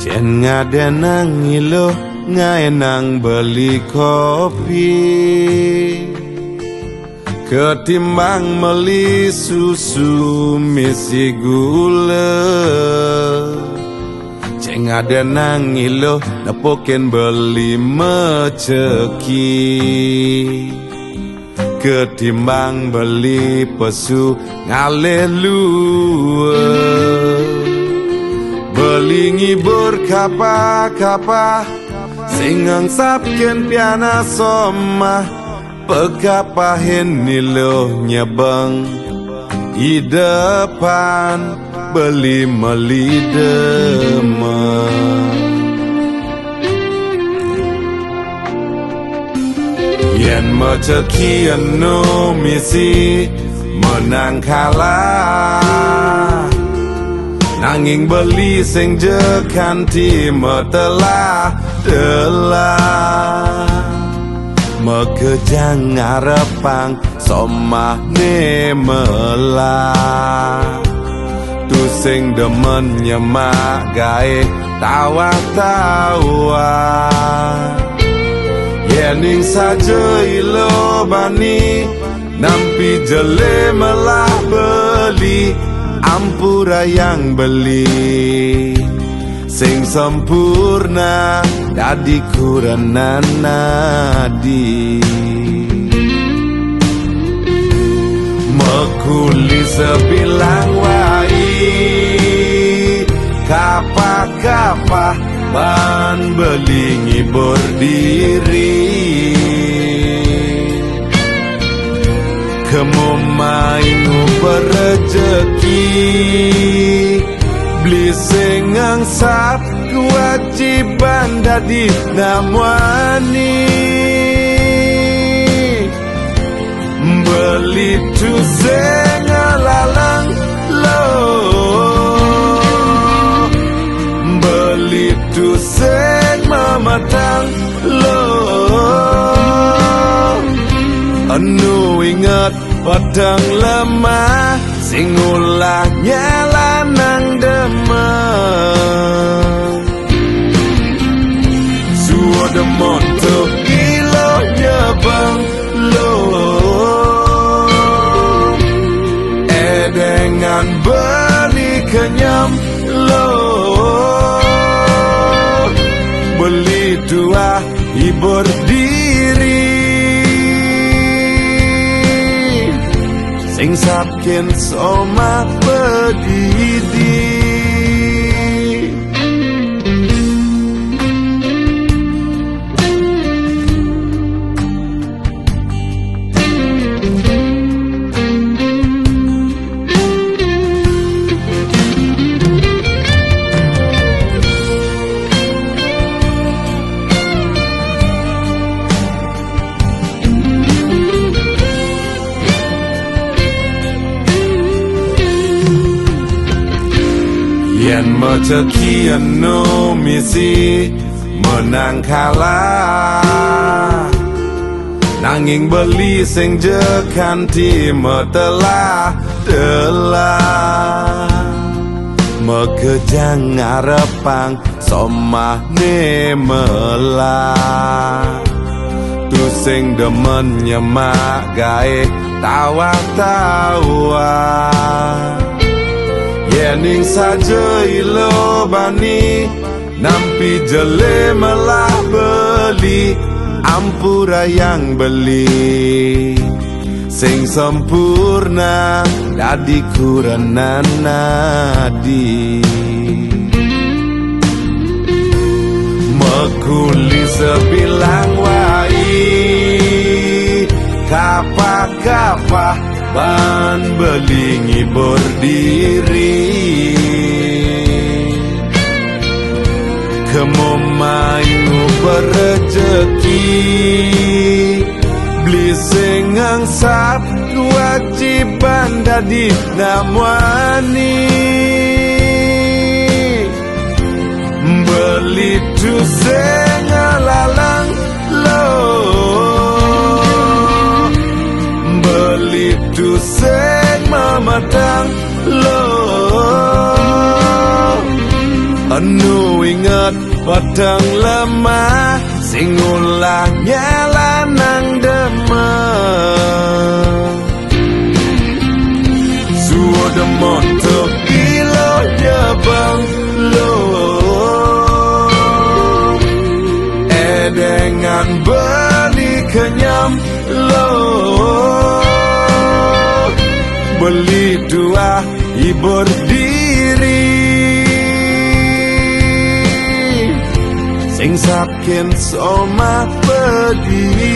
Jen ngadenang ngilo ngaenang beli kopi ketimbang meli susu misi gula. Jen ngadenang ngilo nepoken beli meceki ketimbang beli pesu ngalelua. Beli ngibur kapa-kapa sing ngangsapken piana somah pekapahin nilo nyebeng i depan beli meli demen. Yen meceki anu misi menang kalah nanging beli sing jekanti metelah mekejang ngarepang somah ne melah tu sing demen nyemak gae tawa-tawa yening saja ilo bani nampi jele melah beli ampura yang beli sing sempurna dadi kuranan nadi mekuli sebilang wai kapa-kapa ban beli ngibur diri kemumai nguber rezeki beli sing ngangsap kewajiban dadi namwani beli tu sing ngalalang lo beli tu sing mematang lo anu ingat padang lemah sing ulah nyala nang demeng suo demon tu ilo nyebang lo dengan beli kenyam lo beli dua hibur diri sing sapken soma pedidi. Yen meceki anu misi menang kalah nanging beli sing jekanti metelah mekejang ngarepang somah ne melah tu sing demen nyemak gae tawa-tawa yening saja ilo bani nampi jele melah beli ampura yang beli sing sempurna dadi kuranan nadi mekuli sebilang wai kapa-kapa ban beli ngibur diri Memaingu berrezeki Beli sengangsap kewajiban dadi namwani Beli tu sengalalang lo Beli tu seng mamatang lo Anu ingat padang lemah sing ulah nyala nang demam Suo demon tekilo nyabang lo Dengan beli kenyam lo Beli dua hibur diri Sing sapkin soma pedi